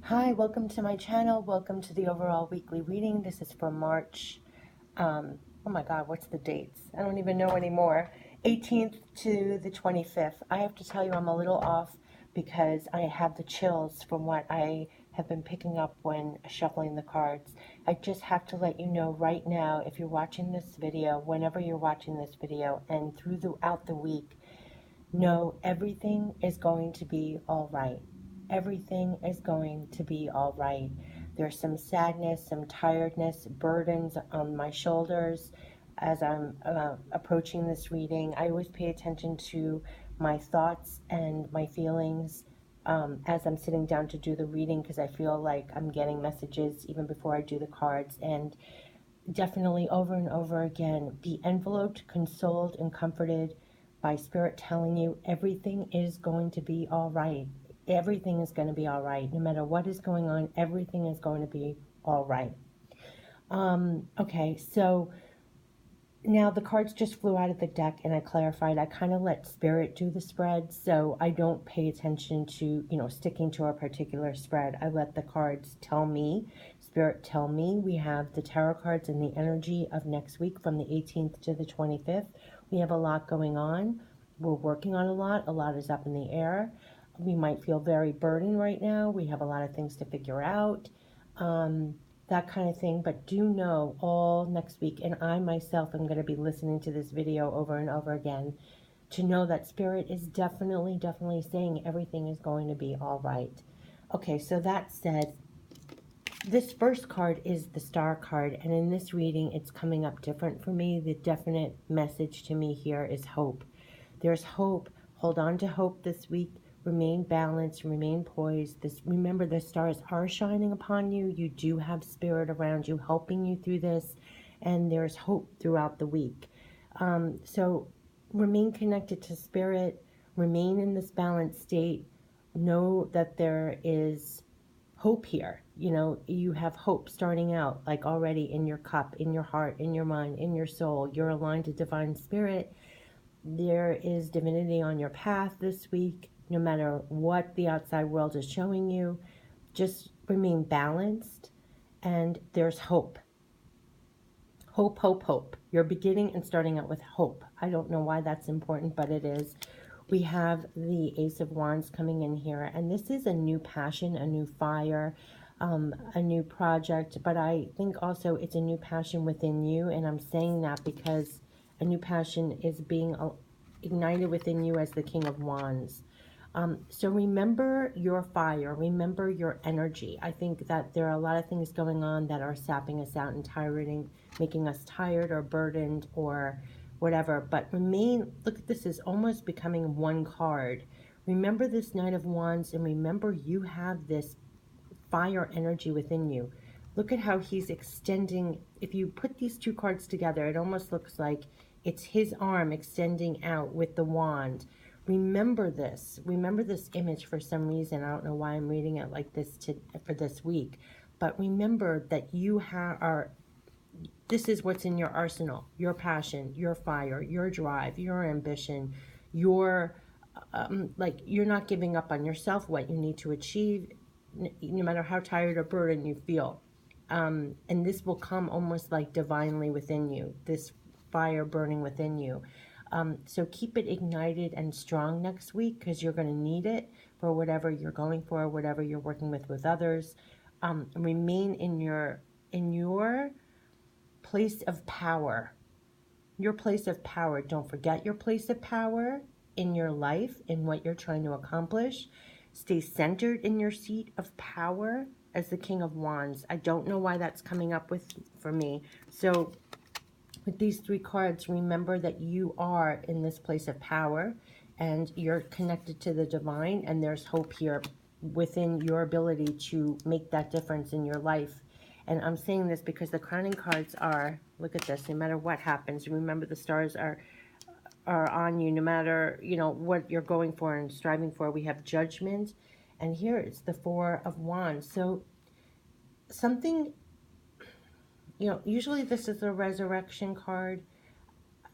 Hi, welcome to my channel. Welcome to the overall weekly reading. This is for March. Oh my God, what's the dates? I don't even know anymore. 18th to the 25th. I have to tell you, I'm a little off because I have the chills from what I have been picking up when shuffling the cards. I just have to let you know right now, if you're watching this video, whenever you're watching this video, and throughout the week, know everything is going to be all right. Everything is going to be all right. There's some sadness, some tiredness, burdens on my shoulders as I'm approaching this reading. I always pay attention to my thoughts and my feelings as I'm sitting down to do the reading, because I feel like I'm getting messages even before I do the cards. And definitely over and over again, be enveloped, consoled, and comforted by Spirit telling you everything is going to be all right. Everything is going to be all right. No matter what is going on, everything is going to be all right. Okay, so now the cards just flew out of the deck and I clarified. I kind of let Spirit do the spread, so I don't pay attention to, sticking to a particular spread. I let the cards tell me, Spirit tell me. We have the tarot cards and the energy of next week from the 18th to the 25th. We have a lot going on. We're working on a lot. A lot is up in the air. We might feel very burdened right now. We have a lot of things to figure out. That kind of thing. But do know all next week, and I myself am going to be listening to this video over and over again, to know that Spirit is definitely saying everything is going to be all right. Okay, so that said, this first card is the Star card, and in this reading it's coming up different for me. The definite message to me here is hope. There's hope. Hold on to hope this week. Remain balanced, remain poised. Remember, the stars are shining upon you. You do have Spirit around you helping you through this, and there's hope throughout the week. So remain connected to Spirit. Remain in this balanced state. Know that there is hope here. You have hope starting out, like already in your cup, in your heart, in your mind, in your soul. You're aligned to Divine Spirit. There is divinity on your path this week, no matter what the outside world is showing you. Just remain balanced, and there's hope. Hope, hope, hope. You're beginning and starting out with hope. I don't know why that's important, but it is. We have the Ace of Wands coming in here, and this is a new passion, a new fire, a new project, but I think also it's a new passion within you, and I'm saying that because a new passion is being ignited within you as the King of Wands. So remember your fire, remember your energy. I think that there are a lot of things going on that are sapping us out and tiring, making us tired or burdened or whatever. But look at this, is almost becoming one card. Remember this Knight of Wands, and remember you have this fire energy within you. Look at how he's extending. If you put these two cards together, it almost looks like it's his arm extending out with the wand. Remember this. Remember this image for some reason. I don't know why I'm reading it like this for this week. But remember that this is what's in your arsenal. Your passion, your fire, your drive, your ambition, your, you're not giving up on yourself, what you need to achieve, no matter how tired or burdened you feel. And this will come almost like divinely within you, this fire burning within you. So keep it ignited and strong next week, because you're going to need it for whatever you're going for, whatever you're working with others. Remain in your place of power. Your place of power. Don't forget your place of power in your life, in what you're trying to accomplish. Stay centered in your seat of power as the King of Wands. I don't know why that's coming up for me. So with these three cards, remember that you are in this place of power and you're connected to the divine, and there's hope here within your ability to make that difference in your life. And I'm saying this because the crowning cards are, look at this, no matter what happens, remember the stars are on you, no matter, what you're going for and striving for. We have Judgment, and here it's the Four of Wands. So something, usually this is a resurrection card.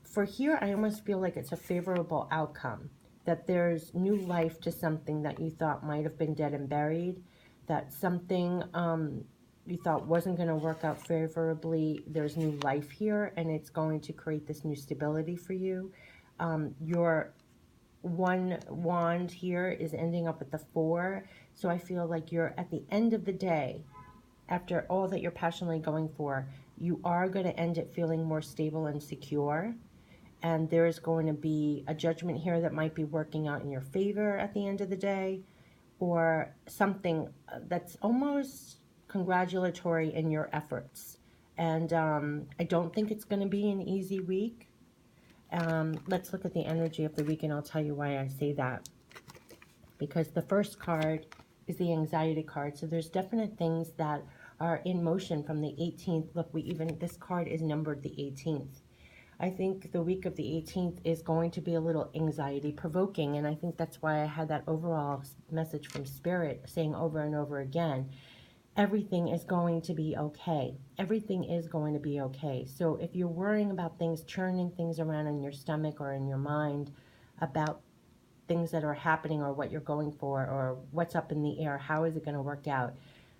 For here, I almost feel like it's a favorable outcome, that there's new life to something that you thought might have been dead and buried, that something you thought wasn't going to work out favorably, there's new life here, and it's going to create this new stability for you. Your one wand here is ending up with the 4, so I feel like you're at the end of the day, after all that you're passionately going for, you are going to end it feeling more stable and secure. And there's going to be a judgment here that might be working out in your favor at the end of the day, or something that's almost congratulatory in your efforts. And I don't think it's going to be an easy week. Let's look at the energy of the week, and I'll tell you why I say that. Because the first card is the anxiety card. So there's definite things that are in motion from the 18th. Look, this card is numbered the 18th. I think the week of the 18th is going to be a little anxiety provoking, and I think that's why I had that overall message from Spirit saying over and over again, everything is going to be okay. Everything is going to be okay. So if you're worrying about things, churning things around in your stomach or in your mind about things that are happening or what you're going for or what's up in the air, how is it going to work out,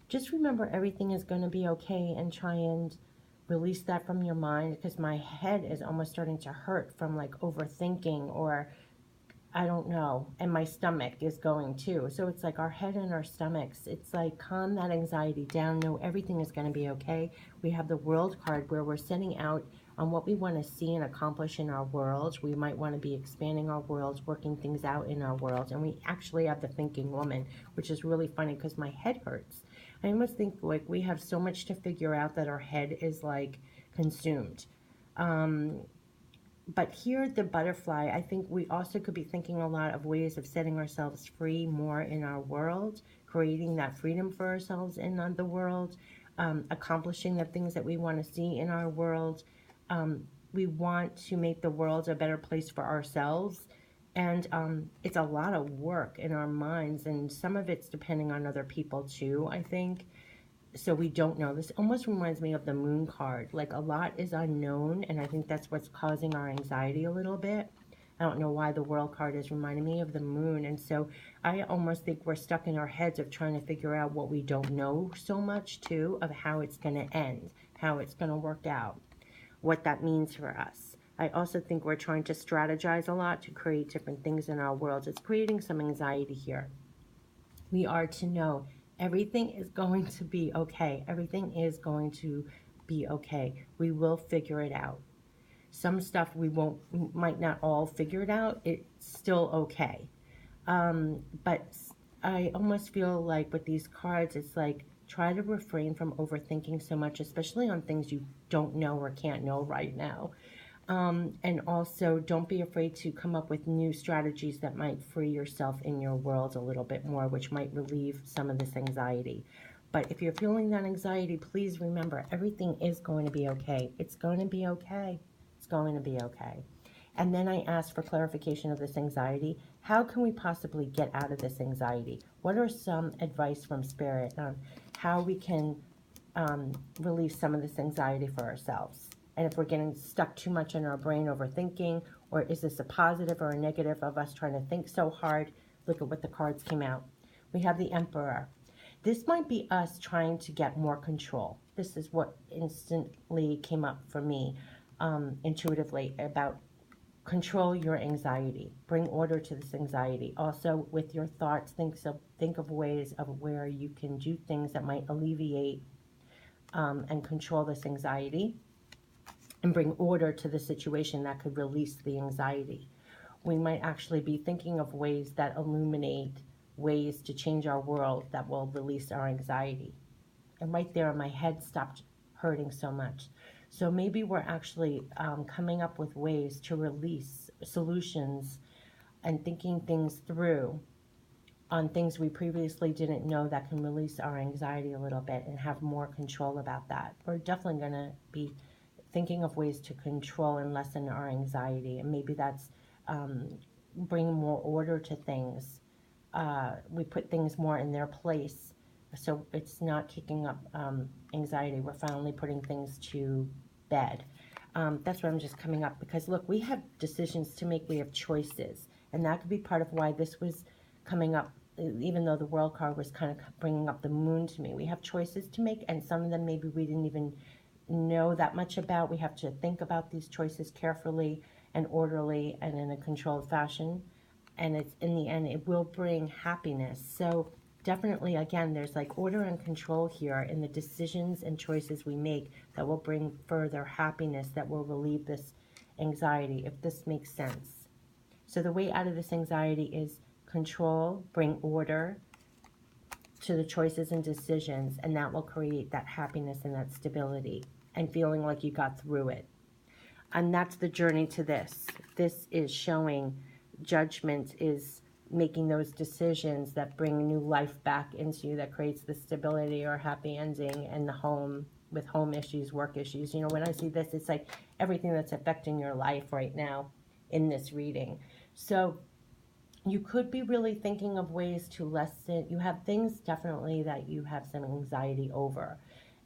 just remember everything is going to be okay, and try and release that from your mind, because my head is almost starting to hurt from like overthinking, or I don't know, and my stomach is going too. So it's like our head and our stomachs, it's like calm that anxiety down, know everything is going to be okay. We have the World card where we're setting out on what we want to see and accomplish in our world. We might want to be expanding our worlds, working things out in our world, and we actually have the Thinking Woman, which is really funny because my head hurts. I almost think like we have so much to figure out that our head is like consumed. But here, the butterfly, I think we also could be thinking a lot of ways of setting ourselves free more in our world, creating that freedom for ourselves in the world, accomplishing the things that we want to see in our world. We want to make the world a better place for ourselves. And it's a lot of work in our minds, and some of it's depending on other people too, I think. So we don't know. This almost reminds me of the Moon card. Like, a lot is unknown, and I think that's what's causing our anxiety a little bit. I don't know why the World card is reminding me of the Moon, and so I almost think we're stuck in our heads of trying to figure out what we don't know so much too, of how it's going to end, how it's going to work out, what that means for us. I also think we're trying to strategize a lot to create different things in our world. It's creating some anxiety here. We are to know everything is going to be okay. Everything is going to be okay. We will figure it out. Some stuff we might not all figure it out. It's still okay. But I almost feel like with these cards, it's like try to refrain from overthinking so much, especially on things you don't know or can't know right now. And also, don't be afraid to come up with new strategies that might free yourself in your world a little bit more, which might relieve some of this anxiety. But if you're feeling that anxiety, please remember, everything is going to be okay. It's going to be okay. It's going to be okay. And then I asked for clarification of this anxiety. How can we possibly get out of this anxiety? What are some advice from Spirit on how we can release some of this anxiety for ourselves? And if we're getting stuck too much in our brain overthinking, or is this a positive or a negative of us trying to think so hard? Look at what the cards came out. We have the Emperor. This might be us trying to get more control. This is what instantly came up for me intuitively about control your anxiety. Bring order to this anxiety. Also, with your thoughts, think of ways of where you can do things that might alleviate and control this anxiety, and bring order to the situation that could release the anxiety. We might actually be thinking of ways that illuminate ways to change our world that will release our anxiety. And right there, my head stopped hurting so much. So maybe we're actually coming up with ways to release solutions and thinking things through on things we previously didn't know that can release our anxiety a little bit and have more control about that. We're definitely going to be thinking of ways to control and lessen our anxiety, and maybe that's bringing more order to things. We put things more in their place, so it's not kicking up anxiety. We're finally putting things to bed. That's where I'm just coming up, because look, we have decisions to make, we have choices, and that could be part of why this was coming up even though the World card was kind of bringing up the moon to me. We have choices to make, and some of them maybe we didn't even know that much about. We have to think about these choices carefully and orderly and in a controlled fashion. And it's, in the end, it will bring happiness. So definitely, again, there's like order and control here in the decisions and choices we make that will bring further happiness, that will relieve this anxiety, if this makes sense. So the way out of this anxiety is control, bring order to the choices and decisions, and that will create that happiness and that stability and feeling like you got through it. And that's the journey to this. This is showing judgment is making those decisions that bring new life back into you, that creates the stability or happy ending and the home, with home issues, work issues. You know, when I see this, it's like everything that's affecting your life right now in this reading. So you could be really thinking of ways to lessen. You have things definitely that you have some anxiety over.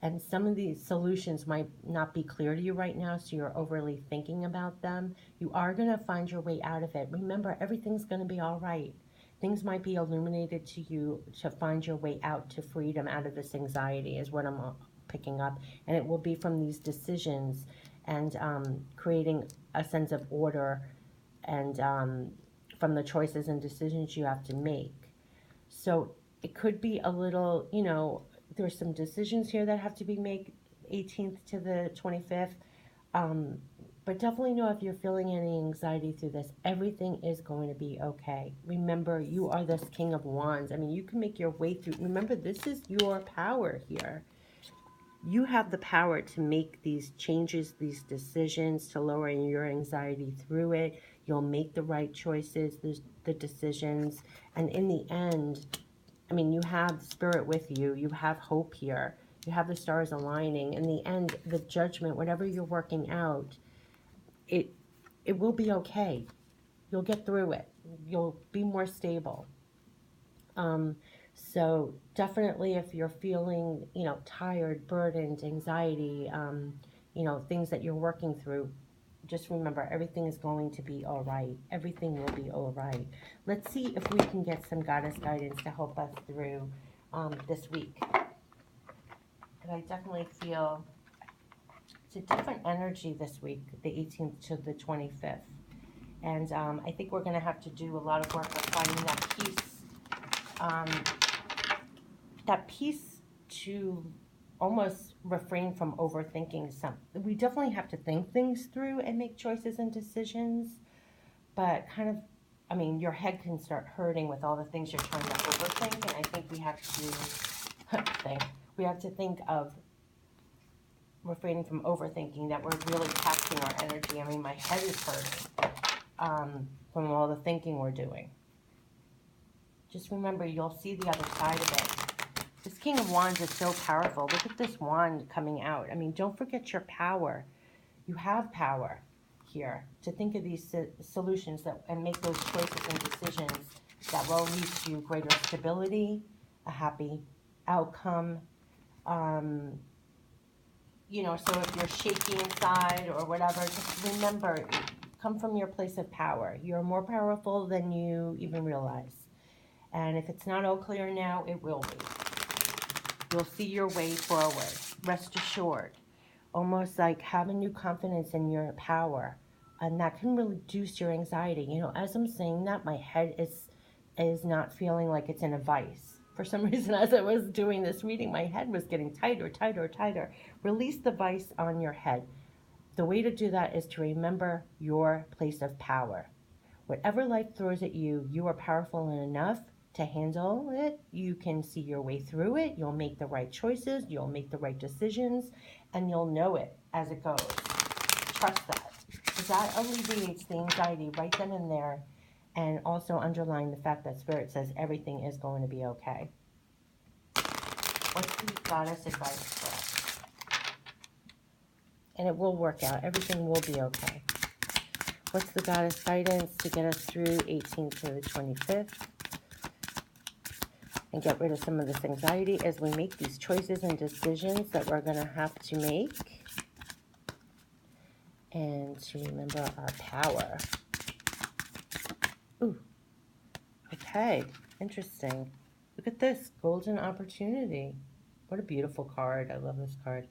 And some of these solutions might not be clear to you right now, so you're overly thinking about them. You are going to find your way out of it. Remember, everything's going to be all right. Things might be illuminated to you to find your way out to freedom out of this anxiety, is what I'm picking up. And it will be from these decisions and creating a sense of order and from the choices and decisions you have to make. So it could be a little, you know, there's some decisions here that have to be made 18th to the 25th. But definitely know if you're feeling any anxiety through this, everything is going to be okay. Remember, you are this King of Wands. I mean, you can make your way through. Remember, this is your power here. You have the power to make these changes, these decisions, to lower your anxiety through it. You'll make the right choices, the decisions, and in the end, I mean, you have spirit with you. You have hope here. You have the stars aligning. In the end, the judgment, whatever you're working out, it will be okay. You'll get through it. You'll be more stable. So definitely, if you're feeling, you know, tired, burdened, anxiety, you know, things that you're working through, just remember, everything is going to be all right. Everything will be all right. Let's see if we can get some goddess guidance to help us through this week. And I definitely feel it's a different energy this week, the 18th to the 25th. And I think we're going to have to do a lot of work of finding that peace to almost refrain from overthinking some. We definitely have to think things through and make choices and decisions, but kind of, I mean, your head can start hurting with all the things you're trying to overthink, and I think we have to think of refraining from overthinking, that we're really taxing our energy. I mean, my head is hurting from all the thinking we're doing. Just remember, you'll see the other side of it. This King of Wands is so powerful. Look at this wand coming out. I mean, don't forget your power. You have power here to think of these solutions and make those choices and decisions that will lead to greater stability, a happy outcome. You know, so if you're shaky inside or whatever, just remember, come from your place of power. You're more powerful than you even realize. And if it's not all clear now, it will be. You'll see your way forward. Rest assured. Almost like have a new confidence in your power. And that can reduce your anxiety. You know, as I'm saying that, my head is not feeling like it's in a vice. For some reason, as I was doing this reading, my head was getting tighter, tighter, tighter. Release the vice on your head. The way to do that is to remember your place of power. Whatever life throws at you, you are powerful enough to handle it. You can see your way through it. You'll make the right choices. You'll make the right decisions. And you'll know it as it goes. Trust that. That alleviates the anxiety right then and there. And also underline the fact that Spirit says everything is going to be okay. What's the goddess advice for us? And it will work out. Everything will be okay. What's the goddess guidance to get us through 18th to the 25th? And get rid of some of this anxiety as we make these choices and decisions that we're going to have to make. And to remember our power. Ooh. Okay. Interesting. Look at this. Golden opportunity. What a beautiful card. I love this card.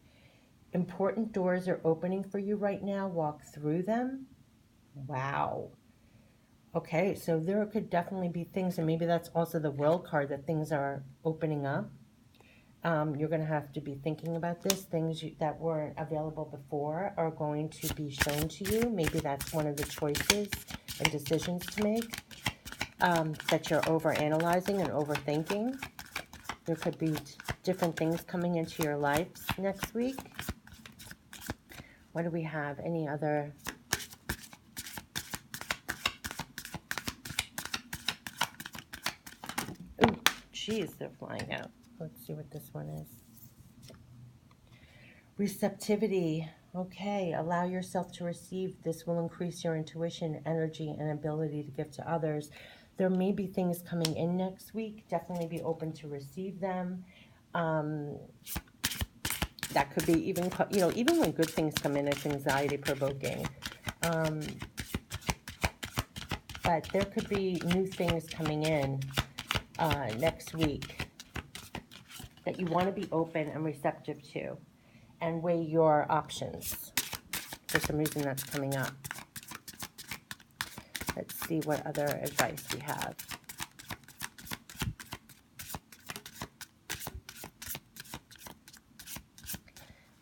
Important doors are opening for you right now. Walk through them. Wow. Okay, so there could definitely be things, and maybe that's also the World card, that things are opening up. You're going to have to be thinking about this. Things that weren't available before are going to be shown to you. Maybe that's one of the choices and decisions to make, that you're overanalyzing and overthinking. There could be different things coming into your life next week. What do we have? Any other? Ooh, geez, they're flying out. Let's see what this one is. Receptivity. Okay, allow yourself to receive. This will increase your intuition, energy, and ability to give to others. There may be things coming in next week. Definitely be open to receive them. That could be even, even when good things come in, it's anxiety provoking. But there could be new things coming in next week that you want to be open and receptive to, and weigh your options. For some reason, that's coming up. Let's see what other advice we have.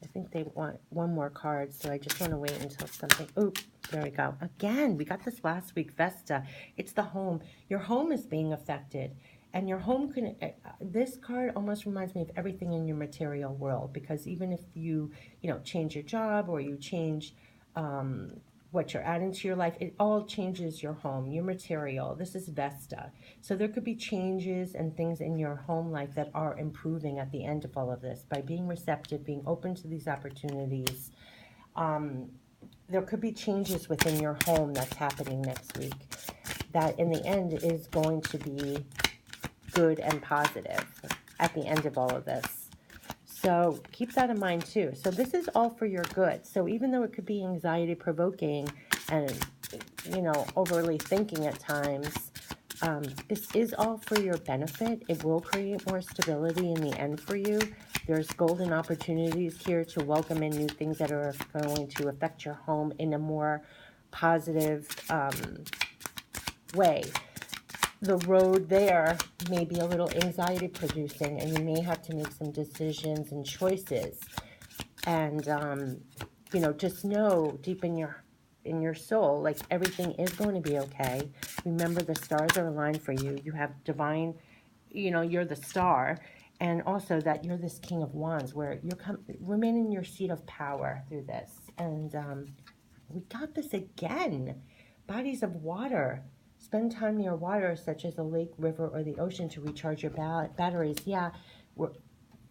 I think they want one more card, so I just want to wait until something... Oop, there we go. Again, we got this last week, Vesta. It's the home. Your home is being affected. And your home can... this card almost reminds me of everything in your material world, because even if you, change your job, or you change what you're adding to your life, it all changes your home, your material. This is Vesta. So there could be changes and things in your home life that are improving at the end of all of this. By being receptive, being open to these opportunities, there could be changes within your home that's happening next week that in the end is going to be good and positive at the end of all of this. So keep that in mind too. So this is all for your good. So even though it could be anxiety provoking and, overly thinking at times, this is all for your benefit. It will create more stability in the end for you. There's golden opportunities here to welcome in new things that are going to affect your home in a more positive way. The road there may be a little anxiety producing, and you may have to make some decisions and choices. And, just know deep in your soul, like, everything is going to be okay. Remember, the stars are aligned for you. You have divine, you're the star. And also that you're this King of Wands, where remain in your seat of power through this. And we got this again. Bodies of water. Spend time near water, such as a lake, river, or the ocean, to recharge your batteries. Yeah,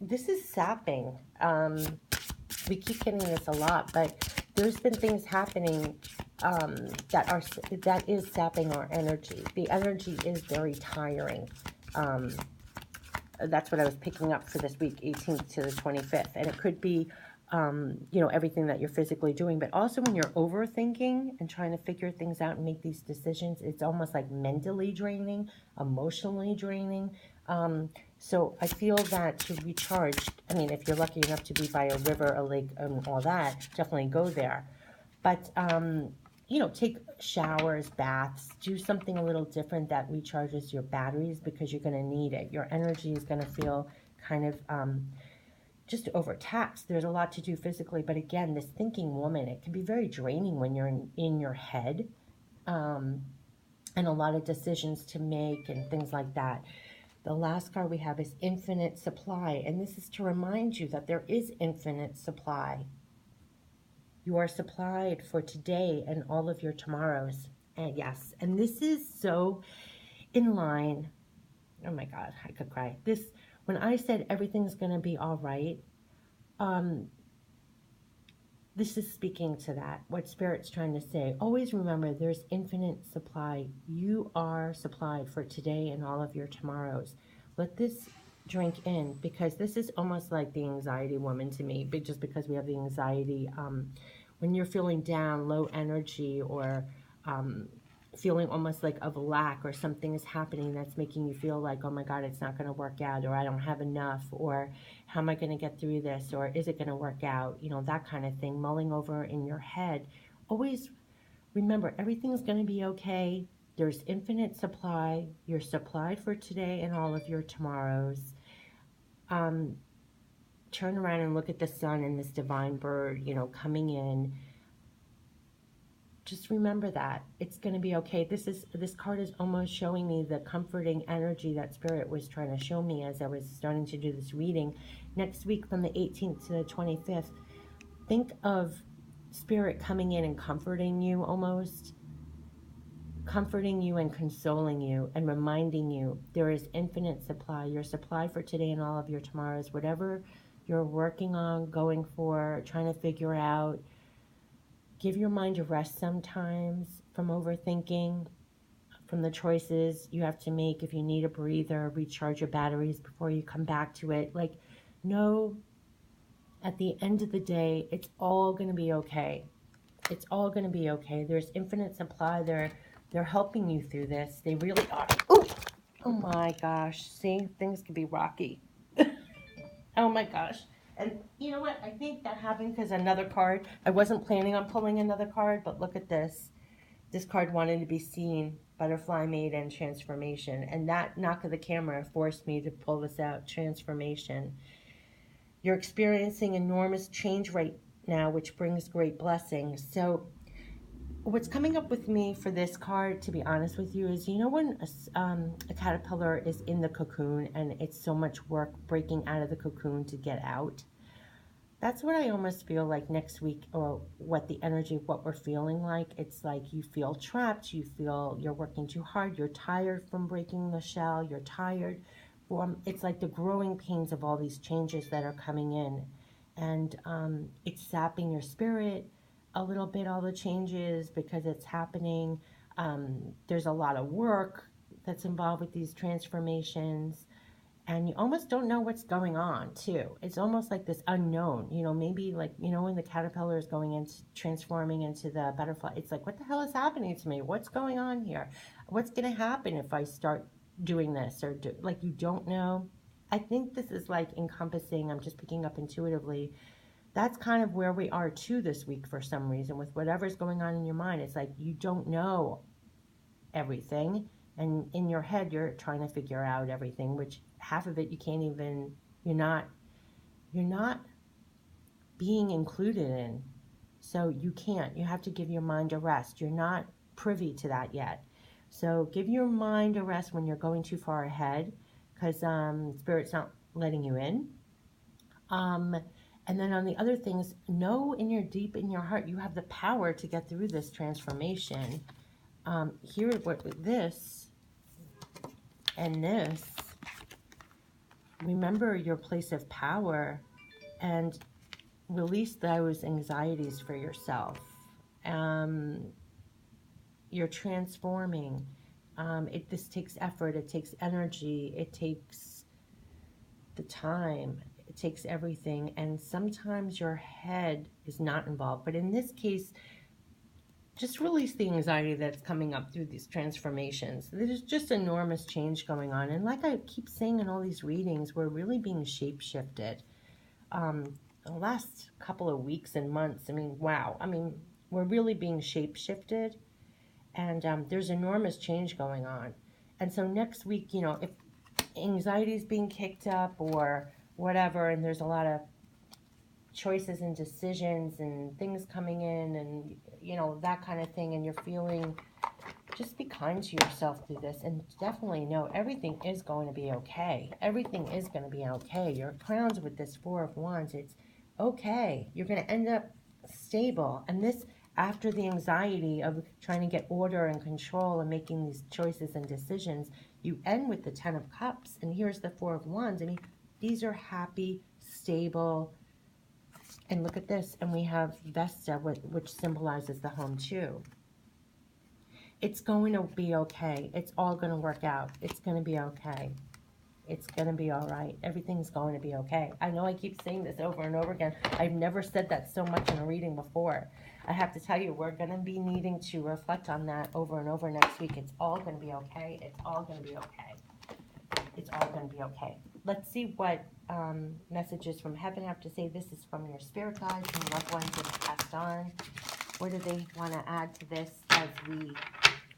this is sapping. We keep getting this a lot, but there's been things happening that is sapping our energy. The energy is very tiring. That's what I was picking up for this week, 18th to the 25th. And it could be, everything that you're physically doing. But also when you're overthinking and trying to figure things out and make these decisions, it's almost like mentally draining, emotionally draining. So I feel that to recharge, if you're lucky enough to be by a river, a lake, and all that, definitely go there. But, take showers, baths, do something a little different that recharges your batteries, because you're going to need it. Your energy is going to feel kind of just overtaxed. There's a lot to do physically, but again, this thinking woman, it can be very draining when you're in your head, and a lot of decisions to make and things like that. The last card we have is infinite supply, and this is to remind you that there is infinite supply. You are supplied for today and all of your tomorrows. And yes, and this is so in line. Oh my God, I could cry. When I said everything's going to be all right, this is speaking to that, what Spirit's trying to say. Always remember, there's infinite supply. You are supplied for today and all of your tomorrows. Let this drink in, because this is almost like the anxiety woman to me, but just because we have the anxiety. When you're feeling down, low energy, or feeling almost like of lack, or something is happening that's making you feel like, oh my God, it's not going to work out, or I don't have enough, or how am I going to get through this, or is it going to work out, that kind of thing, mulling over in your head. Always remember, everything's going to be okay. There's infinite supply. You're supplied for today and all of your tomorrows. Turn around and look at the sun and this divine bird, coming in. Just remember that it's going to be okay. This card is almost showing me the comforting energy that Spirit was trying to show me as I was starting to do this reading. Next week, from the 18th to the 25th, think of Spirit coming in and comforting you, almost comforting you and consoling you and reminding you there is infinite supply. Your supply for today and all of your tomorrows, whatever you're working on, going for, trying to figure out. Give your mind a rest sometimes from overthinking, from the choices you have to make. If you need a breather, recharge your batteries before you come back to it. Know at the end of the day, it's all going to be okay. It's all going to be okay. There's infinite supply. They're helping you through this. They really are. Ooh! Oh my gosh. See, things can be rocky. Oh my gosh. And you know what? I think that happened because another card, I wasn't planning on pulling another card, but look at this. This card wanted to be seen, Butterfly Maiden, Transformation. And that knock of the camera forced me to pull this out, Transformation. You're experiencing enormous change right now, which brings great blessings. So what's coming up with me for this card, to be honest with you, is when a caterpillar is in the cocoon and it's so much work breaking out of the cocoon to get out. That's what I almost feel like next week, or what the energy of what we're feeling like. It's like you feel trapped, you feel you're working too hard, you're tired from breaking the shell, you're tired. It's like the growing pains of all these changes that are coming in. And it's sapping your spirit a little bit, all the changes, because it's happening. There's a lot of work that's involved with these transformations. And you almost don't know what's going on, too. It's almost like this unknown, maybe like, when the caterpillar is going into transforming into the butterfly, it's like, what the hell is happening to me? What's going on here? What's going to happen if I start doing this, or you don't know? I think this is like encompassing, I'm just picking up intuitively. That's kind of where we are too this week for some reason, with whatever's going on in your mind. It's like you don't know everything. And in your head, you're trying to figure out everything, which half of it you can't even, you're not being included in. So you have to give your mind a rest. You're not privy to that yet. So give your mind a rest when you're going too far ahead, because Spirit's not letting you in. And then on the other things, know deep in your heart, you have the power to get through this transformation. Here, this and this, remember your place of power and release those anxieties for yourself. You're transforming. This takes effort, it takes energy, it takes the time, it takes everything, and sometimes your head is not involved. But in this case, just release the anxiety that's coming up through these transformations. There's just enormous change going on. And like I keep saying in all these readings, we're really being shape-shifted. The last couple of weeks and months, wow. We're really being shape-shifted. And there's enormous change going on. And so next week, if anxiety is being kicked up or whatever, and there's a lot of choices and decisions and things coming in and that kind of thing, and you're feeling, just be kind to yourself through this, and definitely know everything is going to be okay. Everything is going to be okay. You're crowned with this Four of Wands. It's okay. You're going to end up stable. And this, after the anxiety of trying to get order and control and making these choices and decisions, you end with the Ten of Cups, and here's the Four of Wands. These are happy, stable. And look at this, and we have Vesta, which symbolizes the home too. It's going to be okay. It's all going to work out. It's going to be okay. It's going to be all right. Everything's going to be okay. I know I keep saying this over and over again. I've never said that so much in a reading before. I have to tell you, we're going to be needing to reflect on that over and over next week. It's all going to be okay. It's all going to be okay. It's all going to be okay. Let's see what messages from heaven have to say. This is from your spirit guides and loved ones that have passed on. What do they want to add to this as we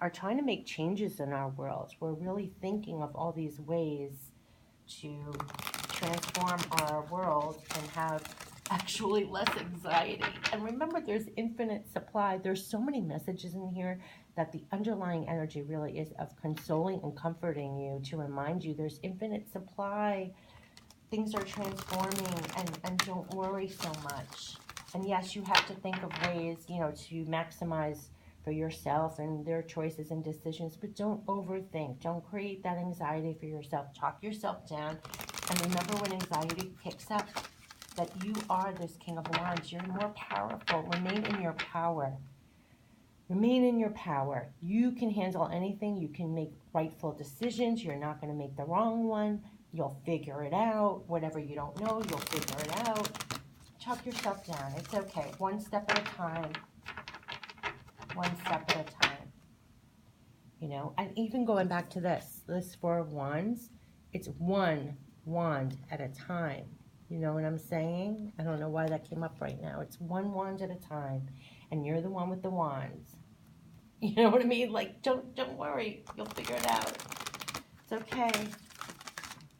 are trying to make changes in our world? We're really thinking of all these ways to transform our world and have actually less anxiety. And remember, there's infinite supply. There's so many messages in here that the underlying energy really is of consoling and comforting you, to remind you there's infinite supply. Things are transforming, and don't worry so much. And yes, you have to think of ways, to maximize for yourself and their choices and decisions, but don't overthink. Don't create that anxiety for yourself. Talk yourself down. And remember, when anxiety kicks up, that you are this King of Wands. You're more powerful. Remain in your power. Remain in your power. You can handle anything. You can make rightful decisions. You're not going to make the wrong one. You'll figure it out. Whatever you don't know, you'll figure it out. Talk yourself down. It's okay. One step at a time. One step at a time. And even going back to this Four of Wands, it's one wand at a time. You know what I'm saying? I don't know why that came up right now. It's one wand at a time, and you're the one with the wands. You know what I mean? Like, don't worry. You'll figure it out. It's okay.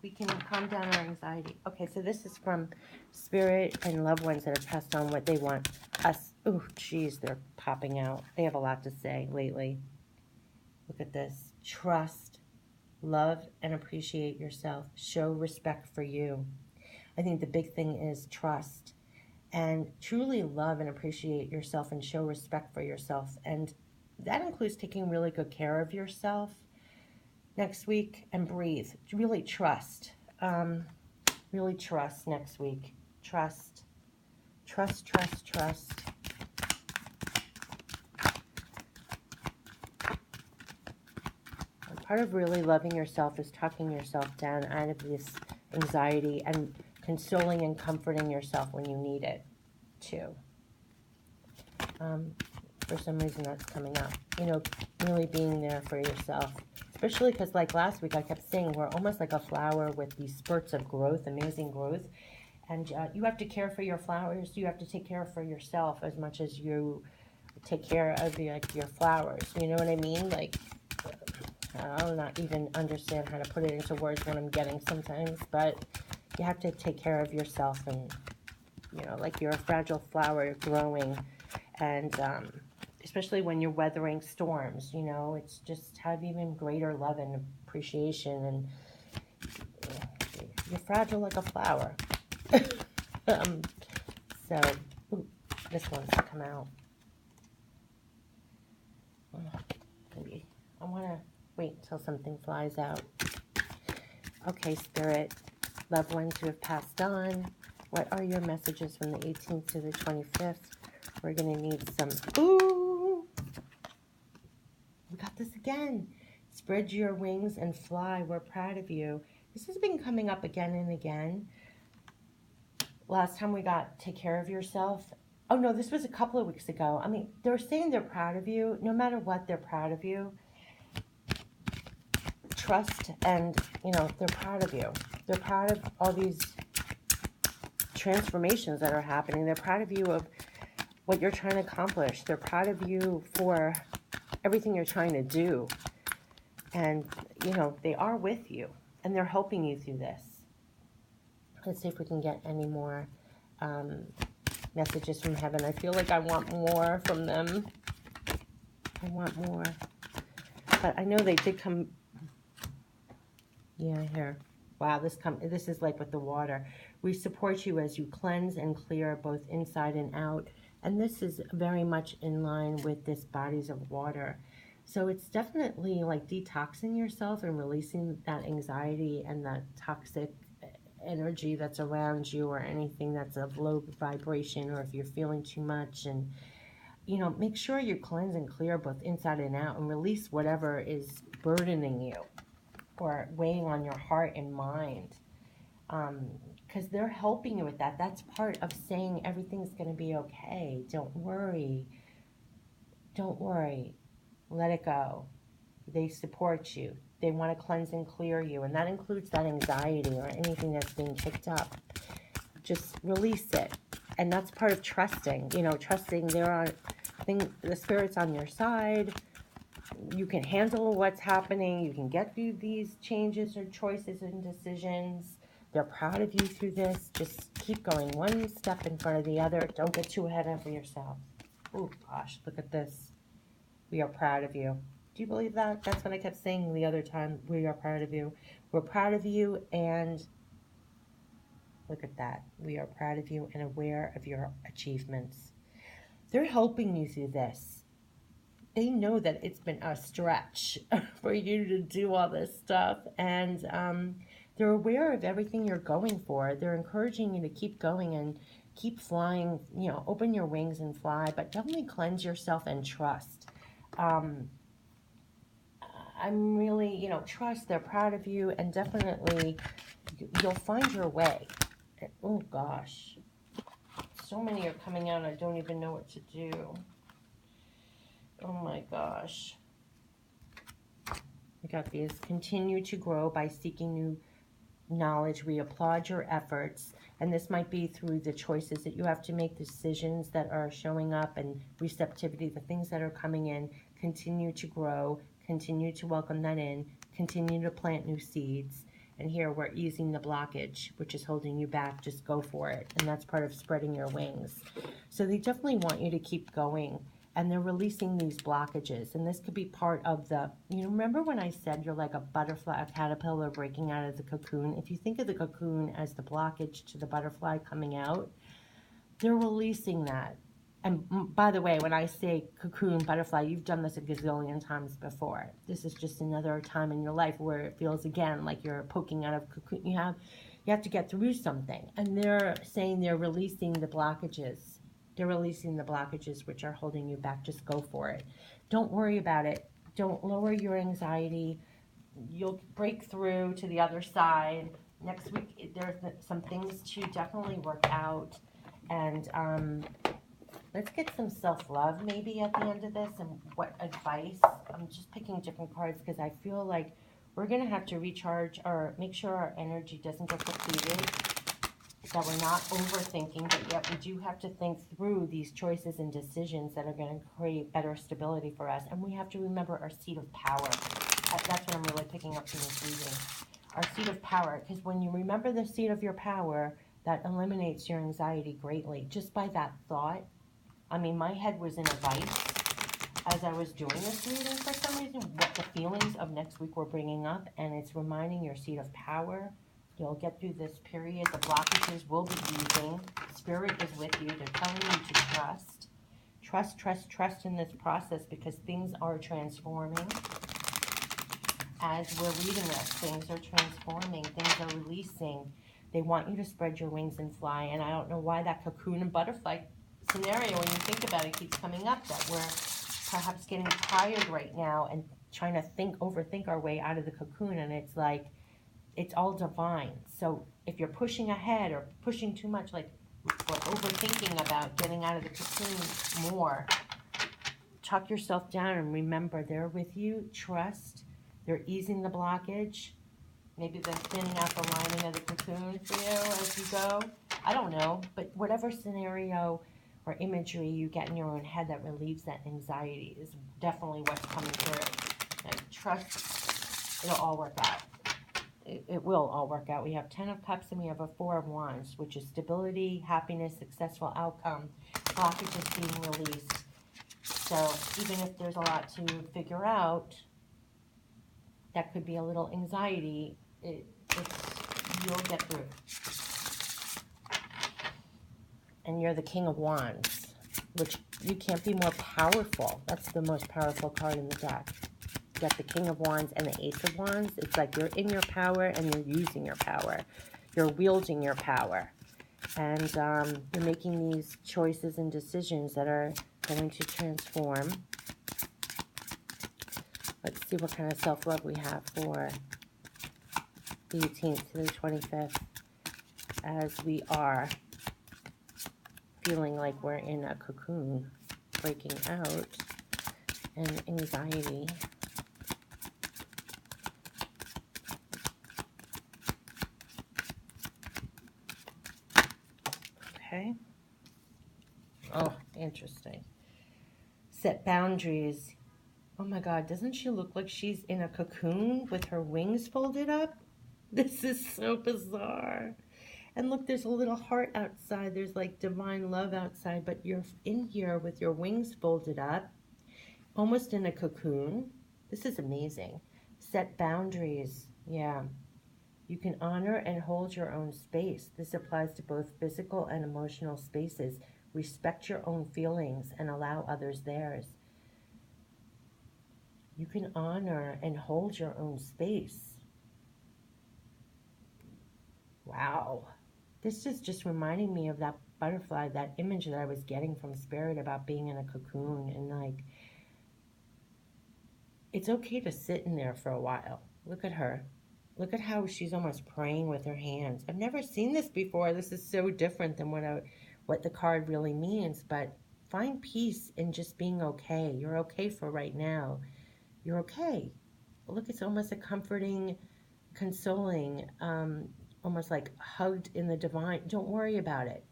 We can calm down our anxiety. Okay, so this is from Spirit and loved ones that have passed on, what they want us. Oh, geez, they're popping out. They have a lot to say lately. Look at this. Trust, love, and appreciate yourself. Show respect for you. I think the big thing is trust. And truly love and appreciate yourself and show respect for yourself. And that includes taking really good care of yourself next week, and breathe. Really trust. Really trust next week. Trust. Trust, trust, trust. And part of really loving yourself is talking yourself down out of this anxiety and consoling and comforting yourself when you need it too. For some reason that's coming up. Really being there for yourself. Especially because, like last week, I kept saying we're almost like a flower with these spurts of growth, amazing growth. And you have to care for your flowers. You have to take care for yourself as much as you take care of your flowers. You know what I mean? Like, I'll not even understand how to put it into words when I'm getting sometimes. But you have to take care of yourself. And, like you're a fragile flower growing. And especially when you're weathering storms, it's just have even greater love and appreciation, and you're fragile like a flower. So, this one's come out. Maybe I want to wait till something flies out. Okay, Spirit, loved ones who have passed on, what are your messages from the 18th to the 25th? We're going to need some... Ooh! We got this again. Spread your wings and fly. We're proud of you. This has been coming up again and again. Last time we got take care of yourself. Oh, no, this was a couple of weeks ago. I mean, they're saying they're proud of you. No matter what, they're proud of you. Trust, and, they're proud of you. They're proud of all these transformations that are happening. They're proud of you of what you're trying to accomplish. They're proud of you for everything you're trying to do. And, they are with you, and they're helping you through this. Let's see if we can get any more messages from heaven. I feel like I want more from them. I want more. But I know they did come. Yeah, here. Wow, this is like with the water. We support you as you cleanse and clear both inside and out. And this is very much in line with this bodies of water. So it's definitely like detoxing yourself and releasing that anxiety and that toxic energy that's around you, or anything that's of low vibration, or if you're feeling too much. And, make sure you cleanse and clear both inside and out, and release whatever is burdening you. or weighing on your heart and mind. Because they're helping you with that. That's part of saying everything's going to be okay. Don't worry. Don't worry. Let it go. They support you. They want to cleanse and clear you. And that includes that anxiety or anything that's being kicked up. Just release it. And that's part of trusting. You know, trusting the spirit's on your side. You can handle what's happening. You can get through these changes or choices and decisions. They're proud of you through this. Just keep going one step in front of the other. Don't get too ahead of yourself. Oh, gosh, look at this. We are proud of you. Do you believe that? That's what I kept saying the other time. We are proud of you. We're proud of you, and look at that. We are proud of you and aware of your achievements. They're helping you through this. They know that it's been a stretch for you to do all this stuff, and they're aware of everything you're going for. They're encouraging you to keep going and keep flying, you know, open your wings and fly, but definitely cleanse yourself and trust. I'm really, you know, trust, they're proud of you, and definitely you'll find your way. Oh gosh, so many are coming out, I don't even know what to do. Oh my gosh. I got these. Continue to grow by seeking new knowledge. We applaud your efforts, and this might be through the choices that you have to make, the decisions that are showing up, and receptivity, the things that are coming in. Continue to grow, continue to welcome that in, continue to plant new seeds. And here we're easing the blockage, which is holding you back. Just go for it, and that's part of spreading your wings. So they definitely want you to keep going, and they're releasing these blockages. And this could be part of the, you know, remember when I said you're like a butterfly, a caterpillar breaking out of the cocoon? If you think of the cocoon as the blockage to the butterfly coming out, they're releasing that. And by the way, when I say cocoon, butterfly, you've done this a gazillion times before. This is just another time in your life where it feels again like you're poking out of cocoon. You have to get through something. And they're saying they're releasing the blockages. They're releasing the blockages which are holding you back. Just go for it. Don't worry about it. Don't lower your anxiety. You'll break through to the other side. Next week, there's some things to definitely work out. And let's get some self-love maybe at the end of this, and what advice. I'm just picking different cards because I feel like we're going to have to recharge or make sure our energy doesn't get depleted, that we're not overthinking, but yet we do have to think through these choices and decisions that are going to create better stability for us. And we have to remember our seat of power. That's what I'm really picking up from this reading. Our seat of power, because when you remember the seat of your power, that eliminates your anxiety greatly. Just by that thought, I mean, my head was in a vice as I was doing this reading for some reason, what the feelings of next week were bringing up, and it's reminding your seat of power. You'll get through this period. The blockages will be easing. Spirit is with you. They're telling you to trust. Trust, trust, trust in this process, because things are transforming. As we're reading this, things are transforming. Things are releasing. They want you to spread your wings and fly. And I don't know why that cocoon and butterfly scenario, when you think about it, keeps coming up, that we're perhaps getting tired right now and trying to overthink our way out of the cocoon. And it's like, it's all divine. So if you're pushing ahead or pushing too much, like or overthinking about getting out of the cocoon more, tuck yourself down and remember they're with you. Trust. They're easing the blockage. Maybe they're thinning out the lining of the cocoon for you as you go. I don't know. But whatever scenario or imagery you get in your own head that relieves that anxiety is definitely what's coming through. And trust it'll all work out. It will all work out. We have 10 of Cups and we have a 4 of Wands, which is stability, happiness, successful outcome, blockages being released. So even if there's a lot to figure out, that could be a little anxiety, you'll get through. And you're the King of Wands, which you can't be more powerful. That's the most powerful card in the deck. You got the King of Wands and the Ace of Wands. It's like you're in your power and you're using your power. You're wielding your power. And you're making these choices and decisions that are going to transform. Let's see what kind of self-love we have for the 18th to the 25th, as we are feeling like we're in a cocoon, breaking out, and anxiety. Okay. Oh, interesting. Set boundaries. Oh my God, doesn't she look like she's in a cocoon with her wings folded up? This is so bizarre. And look, there's a little heart outside. There's like divine love outside, but you're in here with your wings folded up, almost in a cocoon. This is amazing. Set boundaries. Yeah. You can honor and hold your own space. This applies to both physical and emotional spaces. Respect your own feelings and allow others theirs. You can honor and hold your own space. Wow. This is just reminding me of that butterfly, that image that I was getting from Spirit about being in a cocoon. And like, it's okay to sit in there for a while. Look at her. Look at how she's almost praying with her hands. I've never seen this before. This is so different than what the card really means. But find peace in just being okay. You're okay for right now. You're okay. Look, it's almost a comforting, consoling, almost like hugged in the divine. Don't worry about it.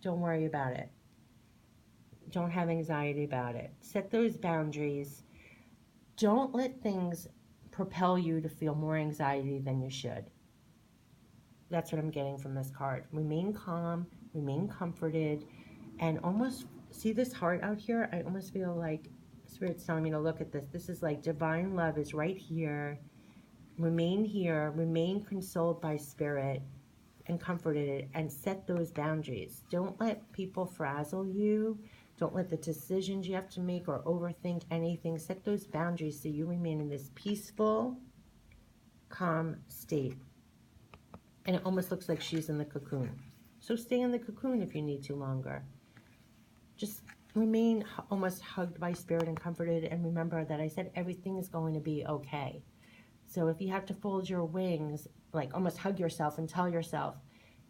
Don't worry about it. Don't have anxiety about it. Set those boundaries. Don't let things propel you to feel more anxiety than you should. That's what I'm getting from this card. Remain calm, remain comforted, and almost see this heart out here. I almost feel like Spirit's telling me to look at this. This is like divine love is right here. Remain here, remain consoled by Spirit and comforted, and set those boundaries. Don't let people frazzle you. Don't let the decisions you have to make or overthink anything. Set those boundaries so you remain in this peaceful, calm state. And it almost looks like she's in the cocoon. So stay in the cocoon if you need to longer. Just remain almost hugged by Spirit and comforted, and remember that I said everything is going to be okay. So if you have to fold your wings, like almost hug yourself and tell yourself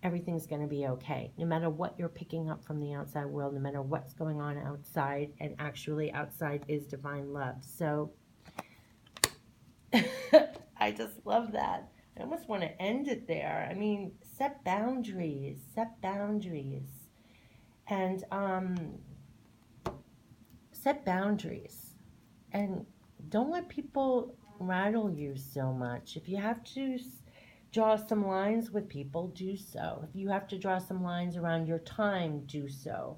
everything's going to be okay. No matter what you're picking up from the outside world, no matter what's going on outside, and actually outside is divine love. So I just love that. I almost want to end it there. I mean, set boundaries, and set boundaries, and don't let people rattle you so much. If you have to draw some lines with people, do so. If you have to draw some lines around your time, do so.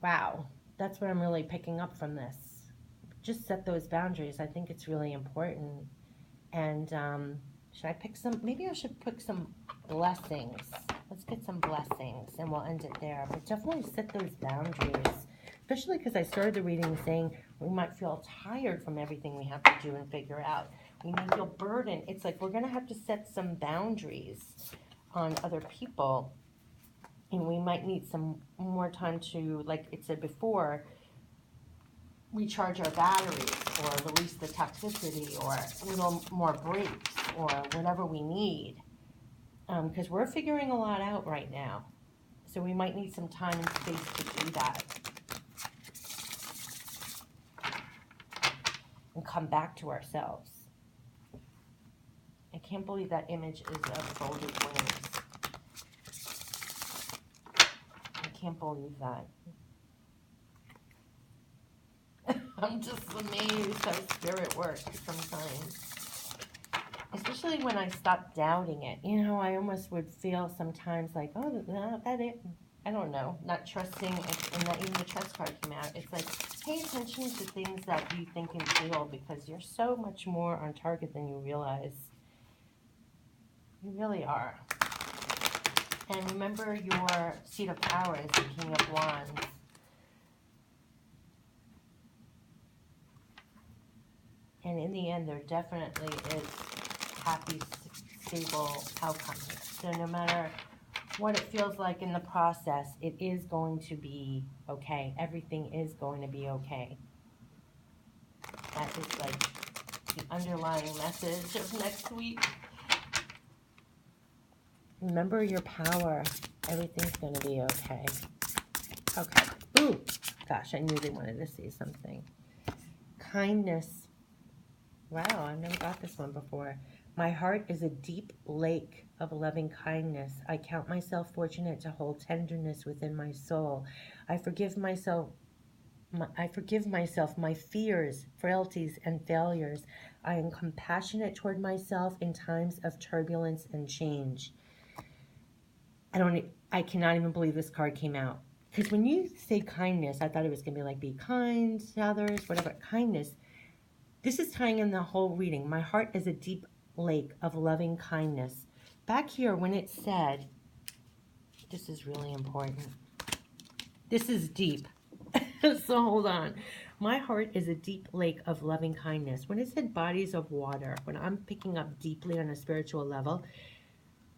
Wow, that's what I'm really picking up from this. Just set those boundaries. I think it's really important. And should I pick some? Maybe I should pick some blessings. Let's get some blessings, and we'll end it there. But definitely set those boundaries, especially because I started the reading saying we might feel tired from everything we have to do and figure out. We may feel burdened. It's like we're going to have to set some boundaries on other people, and we might need some more time to, like it said before, recharge our batteries or release the toxicity or a little more breaks or whatever we need, because we're figuring a lot out right now. So we might need some time and space to do that and come back to ourselves. I can't believe that image is of folded wings. I can't believe that. I'm just amazed how Spirit works sometimes. Especially when I stop doubting it. You know, I almost would feel sometimes like, oh, that it. I don't know, not trusting, and that even the trust card came out. It's like, pay attention to things that you think and feel, because you're so much more on target than you realize. You really are. And remember your seat of power is the King of Wands. And in the end, there definitely is happy, stable outcome here. So no matter what it feels like in the process, it is going to be okay. Everything is going to be okay. That is like the underlying message of next week. Remember your power. Everything's going to be okay. Okay. Ooh, gosh, I knew they wanted to say something. Kindness. Wow, I've never got this one before. My heart is a deep lake of loving kindness. I count myself fortunate to hold tenderness within my soul. I forgive myself my fears, frailties, and failures. I am compassionate toward myself in times of turbulence and change. I cannot even believe this card came out. Because when you say kindness, I thought it was going to be like be kind to others, whatever. Kindness. This is tying in the whole reading. My heart is a deep lake of loving kindness. Back here, when it said, this is really important. This is deep. So hold on. My heart is a deep lake of loving kindness. When it said bodies of water, when I'm picking up deeply on a spiritual level,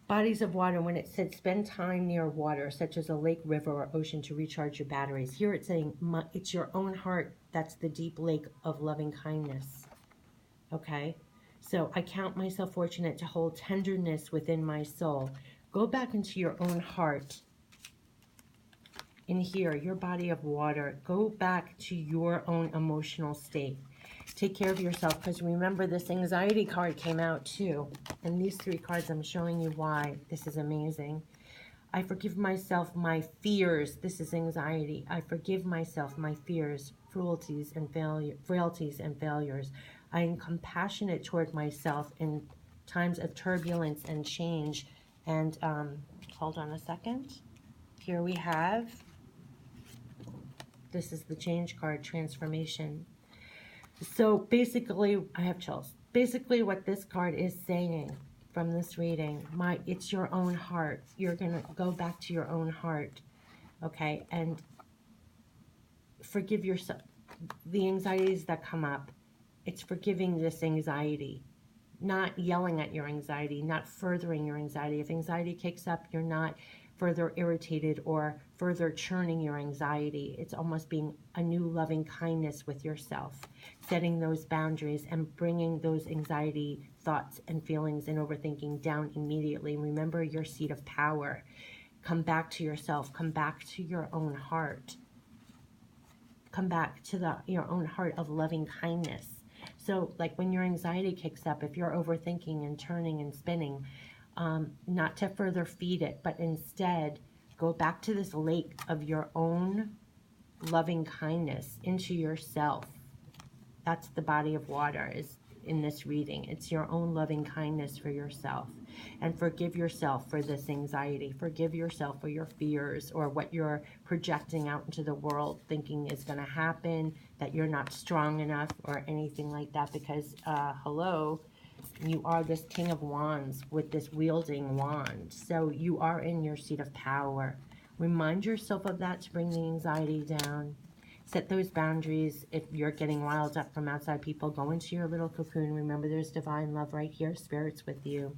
bodies of water, when it said spend time near water, such as a lake, river, or ocean to recharge your batteries. Here it's saying it's your own heart that's the deep lake of loving kindness. Okay? So I count myself fortunate to hold tenderness within my soul. Go back into your own heart. In here, your body of water. Go back to your own emotional state. Take care of yourself, because remember, this anxiety card came out too. And these three cards, I'm showing you why. This is amazing. I forgive myself my fears. This is anxiety. I forgive myself my fears, frailties, and failures. I am compassionate toward myself in times of turbulence and change. And hold on a second. Here we have, this is the change card, transformation. So basically, I have chills. Basically what this card is saying from this reading, it's your own heart. You're going to go back to your own heart, okay? And forgive yourself. The anxieties that come up, it's forgiving this anxiety. Not yelling at your anxiety, not furthering your anxiety. If anxiety kicks up, you're not further irritated or further churning your anxiety. It's almost being a new loving kindness with yourself, setting those boundaries and bringing those anxiety thoughts and feelings and overthinking down immediately. Remember your seat of power. Come back to yourself. Come back to your own heart. Come back to your own heart of loving kindness. So like when your anxiety kicks up, if you're overthinking and turning and spinning, not to further feed it, but instead go back to this lake of your own loving kindness into yourself. That's the body of water is in this reading. It's your own loving kindness for yourself. And forgive yourself for this anxiety. Forgive yourself for your fears or what you're projecting out into the world thinking is going to happen, that you're not strong enough or anything like that, because hello, you are this King of Wands with this wielding wand. So you are in your seat of power. Remind yourself of that to bring the anxiety down. Set those boundaries. If you're getting riled up from outside people, go into your little cocoon. Remember, there's divine love right here. Spirit's with you.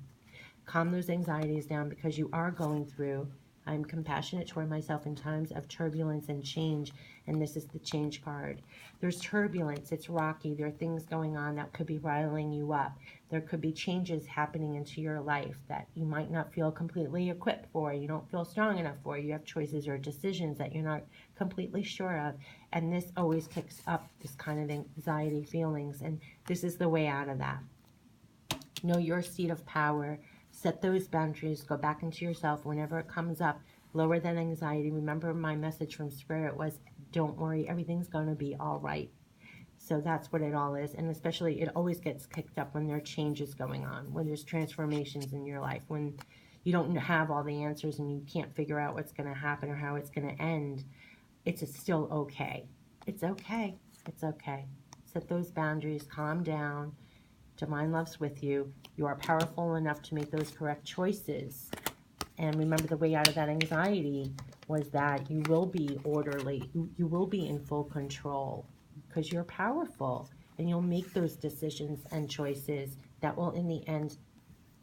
Calm those anxieties down because you are going through. I'm compassionate toward myself in times of turbulence and change. And this is the change card. There's turbulence. It's rocky. There are things going on that could be riling you up. There could be changes happening into your life that you might not feel completely equipped for. You don't feel strong enough for. You have choices or decisions that you're not completely sure of. And this always kicks up this kind of anxiety feelings. And this is the way out of that. Know your seat of power. Set those boundaries. Go back into yourself whenever it comes up. Lower that anxiety. Remember my message from Spirit was, don't worry, everything's going to be all right. So that's what it all is. And especially it always gets kicked up when there are changes going on, when there's transformations in your life, when you don't have all the answers and you can't figure out what's going to happen or how it's going to end. It's still okay. It's okay. It's okay. Set those boundaries. Calm down. Divine love's with you. You are powerful enough to make those correct choices. And remember, the way out of that anxiety was that you will be orderly. You will be in full control because you're powerful. And you'll make those decisions and choices that will, in the end,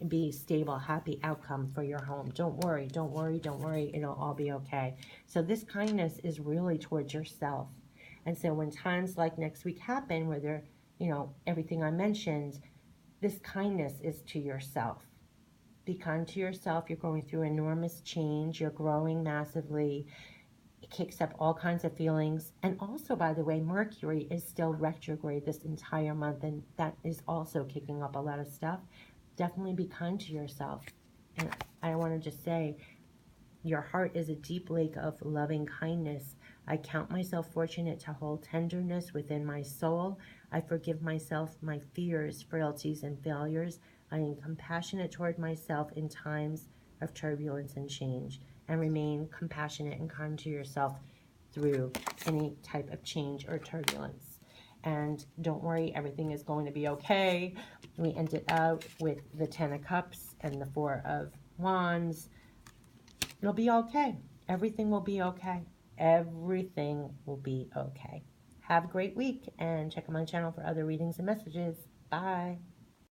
be stable, happy outcome for your home. Don't worry, don't worry, don't worry. It'll all be okay. So this kindness is really towards yourself. And so when times like next week happen where everything I mentioned, this kindness is to yourself. Be kind to yourself. You're going through enormous change. You're growing massively. It kicks up all kinds of feelings. And also, by the way, Mercury is still retrograde this entire month, and that is also kicking up a lot of stuff. Definitely be kind to yourself. And I want to just say, your heart is a deep lake of loving kindness. I count myself fortunate to hold tenderness within my soul. I forgive myself my fears, frailties, and failures. I am compassionate toward myself in times of turbulence and change, and remain compassionate and kind to yourself through any type of change or turbulence. And don't worry, everything is going to be okay. We ended out with the Ten of Cups and the Four of Wands. It'll be okay. Everything will be okay. Everything will be okay. Have a great week, and check out my channel for other readings and messages. Bye.